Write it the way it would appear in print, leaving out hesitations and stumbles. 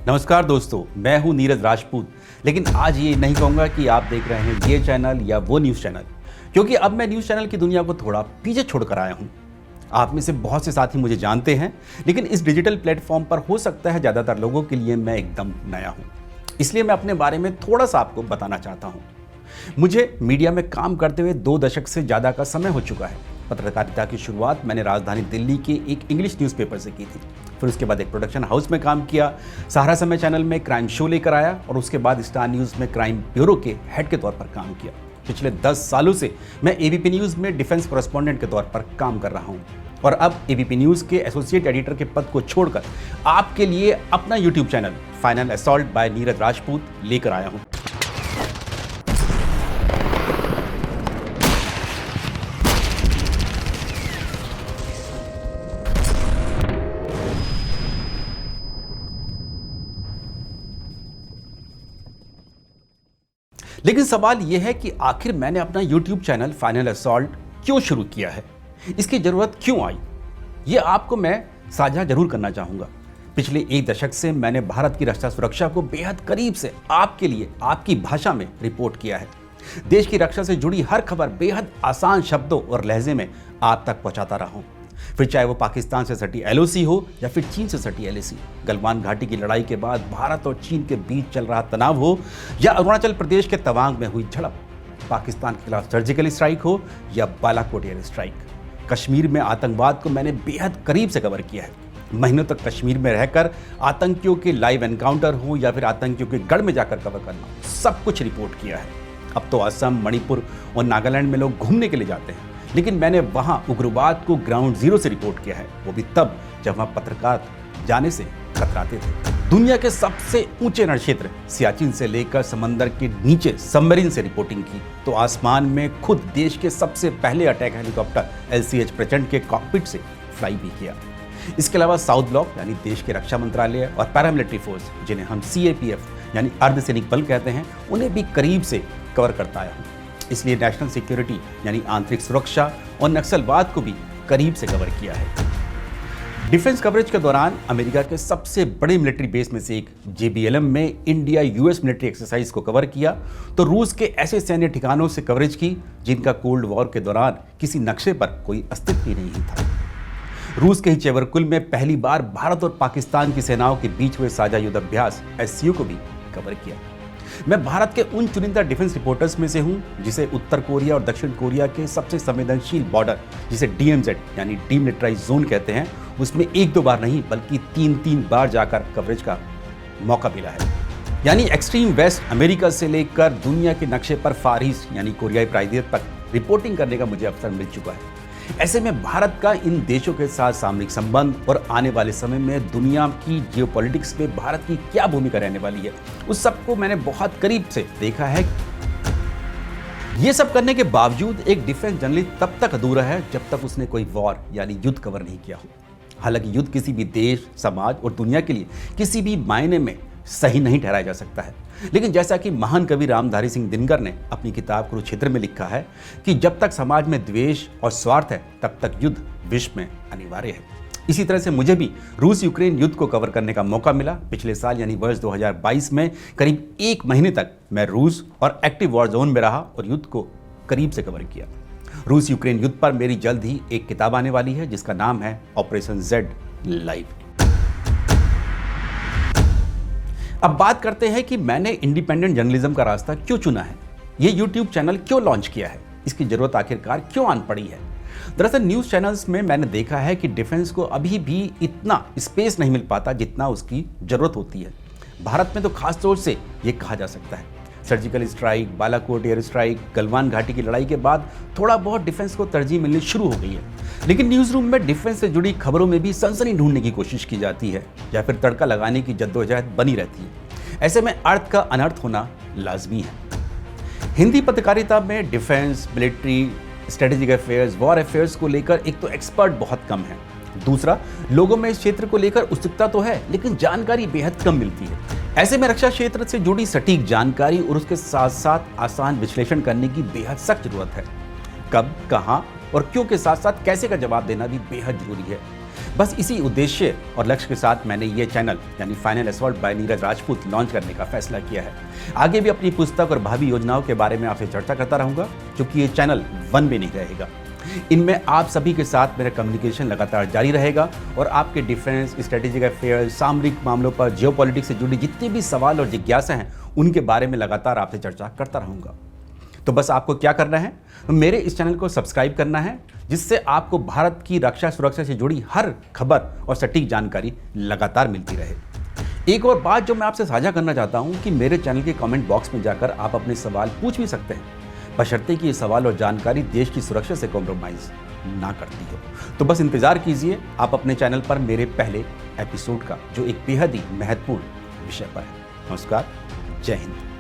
नमस्कार दोस्तों, मैं हूं नीरज राजपूत। लेकिन आज ये नहीं कहूंगा कि आप देख रहे हैं ये चैनल या वो न्यूज़ चैनल, क्योंकि अब मैं न्यूज़ चैनल की दुनिया को थोड़ा पीछे छोड़कर आया हूं। आप में से बहुत से साथी मुझे जानते हैं, लेकिन इस डिजिटल प्लेटफॉर्म पर हो सकता है ज़्यादातर लोगों के लिए मैं एकदम नया हूँ। इसलिए मैं अपने बारे में थोड़ा सा आपको बताना चाहता हूँ। मुझे मीडिया में काम करते हुए 2 दशक से ज़्यादा का समय हो चुका है। पत्रकारिता की शुरुआत मैंने राजधानी दिल्ली के एक इंग्लिश न्यूज़पेपर से की थी। फिर उसके बाद एक प्रोडक्शन हाउस में काम किया, सहारा समय चैनल में क्राइम शो लेकर आया और उसके बाद स्टार न्यूज़ में क्राइम ब्यूरो के हेड के तौर पर काम किया। पिछले 10 सालों से मैं एबीपी न्यूज़ में डिफेंस कॉरेस्पॉन्डेंट के तौर पर काम कर रहा हूँ और अब एबीपी न्यूज़ के एसोसिएट एडिटर के पद को छोड़कर आपके लिए अपना YouTube channel final assault by Neeraj Rajput लेकर आया हूँ। लेकिन सवाल यह है कि आखिर मैंने अपना YouTube चैनल फाइनल असॉल्ट क्यों शुरू किया है, इसकी जरूरत क्यों आई, ये आपको मैं साझा जरूर करना चाहूंगा। पिछले 1 दशक से मैंने भारत की रक्षा सुरक्षा को बेहद करीब से आपके लिए आपकी भाषा में रिपोर्ट किया है। देश की रक्षा से जुड़ी हर खबर बेहद आसान शब्दों और लहजे में आप तक पहुंचाता रहा हूं, फिर चाहे वो पाकिस्तान से सटी एलओसी हो या फिर चीन से सटी एलएसी, गलवान घाटी की लड़ाई के बाद भारत और चीन के बीच चल रहा तनाव हो या अरुणाचल प्रदेश के तवांग में हुई झड़प, पाकिस्तान के खिलाफ सर्जिकल स्ट्राइक हो या बालाकोट एयर स्ट्राइक। कश्मीर में आतंकवाद को मैंने बेहद करीब से कवर किया है। महीनों तक कश्मीर में रहकर आतंकियों के लाइव एनकाउंटर हो या फिर आतंकियों के गढ़ में जाकर कवर करना, सब कुछ रिपोर्ट किया है। अब तो असम, मणिपुर और नागालैंड में लोग घूमने के लिए जाते हैं, लेकिन मैंने वहां उग्रवाद को ग्राउंड जीरो से रिपोर्ट किया है, वो भी तब जब वहां पत्रकार जाने से कतराते थे। दुनिया के सबसे ऊंचे रण क्षेत्र सियाचिन से लेकर समंदर के नीचे सबमरीन से रिपोर्टिंग की, तो आसमान में खुद देश के सबसे पहले अटैक हेलीकॉप्टर LCH प्रचंड के कॉकपिट से फ्लाई भी किया। इसके अलावा साउथ ब्लॉक यानी देश के रक्षा मंत्रालय और पैरामिलिट्री फोर्स, जिन्हें हम CAPF यानी अर्धसैनिक बल कहते हैं, उन्हें भी करीब से कवर करता आया हूँ। इसलिए नेशनल सिक्योरिटी यानी आंतरिक सुरक्षा और नक्सलवाद को भी करीब से कवर किया है। डिफेंस कवरेज के दौरान अमेरिका के सबसे बड़े मिलिट्री बेस में से एक JBLM में इंडिया US मिलिट्री एक्सरसाइज को कवर किया, तो रूस के ऐसे सैन्य ठिकानों से कवरेज की जिनका कोल्ड वॉर के दौरान किसी नक्शे पर कोई अस्तित्व ही नहीं था। रूस के ही चेवरकुल में पहली बार भारत और पाकिस्तान की सेनाओं के बीच हुए साझा युद्ध अभ्यास SCO को भी कवर किया। मैं भारत के उन चुनिंदा डिफेंस रिपोर्टर्स में से हूं जिसे उत्तर कोरिया और दक्षिण कोरिया के सबसे संवेदनशील बॉर्डर, जिसे DMZ यानी डीमिलिटराइज्ड जोन कहते हैं, उसमें 1-2 बार नहीं बल्कि 3-3 बार जाकर कवरेज का मौका मिला है। यानी एक्सट्रीम वेस्ट अमेरिका से लेकर दुनिया के नक्शे पर फार ईस्ट यानी कोरियाई प्रायद्वीप तक रिपोर्टिंग करने का मुझे अवसर मिल चुका है। ऐसे में भारत का इन देशों के साथ सामरिक संबंध और आने वाले समय में दुनिया की जियोपॉलिटिक्स में भारत की क्या भूमिका रहने वाली है, उस सबको मैंने बहुत करीब से देखा है। ये सब करने के बावजूद एक डिफेंस जर्नलिस्ट तब तक अधूरा है जब तक उसने कोई वॉर यानी युद्ध कवर नहीं किया हो। हालांकि युद्ध किसी भी देश, समाज और दुनिया के लिए किसी भी मायने में सही नहीं ठहराया जा सकता है, लेकिन जैसा कि महान कवि रामधारी सिंह दिनकर ने अपनी किताब कुरुक्षेत्र में लिखा है कि जब तक समाज में द्वेष और स्वार्थ है तब तक युद्ध विश्व में अनिवार्य है। इसी तरह से मुझे भी रूस यूक्रेन युद्ध को कवर करने का मौका मिला। पिछले साल यानी वर्ष 2022 में करीब 1 महीने तक मैं रूस और एक्टिव वॉर जोन में रहा और युद्ध को करीब से कवर किया। रूस यूक्रेन युद्ध पर मेरी जल्द ही एक किताब आने वाली है जिसका नाम है ऑपरेशन Z लाइव। अब बात करते हैं कि मैंने इंडिपेंडेंट जर्नलिज्म का रास्ता क्यों चुना है, ये YouTube चैनल क्यों लॉन्च किया है, इसकी जरूरत आखिरकार क्यों आन पड़ी है। दरअसल न्यूज़ चैनल्स में मैंने देखा है कि डिफेंस को अभी भी इतना स्पेस नहीं मिल पाता जितना उसकी जरूरत होती है। भारत में तो खास तौर से ये कहा जा सकता है। Surgical strike, Balakot air strike, Galwan घाटी की लड़ाई के बाद थोड़ा बहुत डिफेंस को तरजीह मिलनी शुरू हो गई है, लेकिन न्यूज़ रूम में डिफेंस से जुड़ी खबरों में भी सनसनी ढूंढने की कोशिश की जाती है या फिर तड़का लगाने की जद्दोजहद बनी रहती है। ऐसे में अर्थ का अनर्थ होना लाजमी है। हिंदी पत्रकारिता में defence, military, strategic affairs, war affairs को लेकर एक तो एक्सपर्ट बहुत कम है, दूसरा लोगों में इस क्षेत्र को लेकर उत्सुकता तो है लेकिन जानकारी बेहद कम मिलती है। ऐसे में रक्षा क्षेत्र से जुड़ी सटीक जानकारी और उसके साथ साथ आसान विश्लेषण करने की बेहद सख्त जरूरत है। कब, कहां और क्यों के साथ साथ कैसे का जवाब देना भी बेहद जरूरी है। बस इसी उद्देश्य और लक्ष्य के साथ मैंने ये चैनल यानी final assault by Neeraj Rajput launch करने का फैसला किया है। आगे भी अपनी पुस्तक और भावी योजनाओं के बारे में आपसे चर्चा करता रहूंगा, क्योंकि ये चैनल वन में नहीं रहेगा। इनमें आप सभी के साथ मेरा कम्युनिकेशन लगातार जारी रहेगा और आपके डिफेंस, स्ट्रेटेजिक अफेयर्स, सामरिक मामलों पर, जियोपॉलिटिक्स से जुड़ी जितने भी सवाल और जिज्ञासा हैं उनके बारे में लगातार आपसे चर्चा करता रहूंगा। तो बस आपको क्या करना है, मेरे इस चैनल को सब्सक्राइब करना है, जिससे आपको भारत की रक्षा सुरक्षा से जुड़ी हर खबर और सटीक जानकारी लगातार मिलती रहे। एक और बात जो मैं आपसे साझा करना चाहता हूं कि मेरे चैनल के कमेंट बॉक्स में जाकर आप अपने सवाल पूछ भी सकते हैं, बशर्ते कि ये सवाल और जानकारी देश की सुरक्षा से कॉम्प्रोमाइज ना करती हो। तो बस इंतजार कीजिए आप अपने चैनल पर मेरे पहले एपिसोड का, जो एक बेहद ही महत्वपूर्ण विषय पर है। नमस्कार, जय हिंद।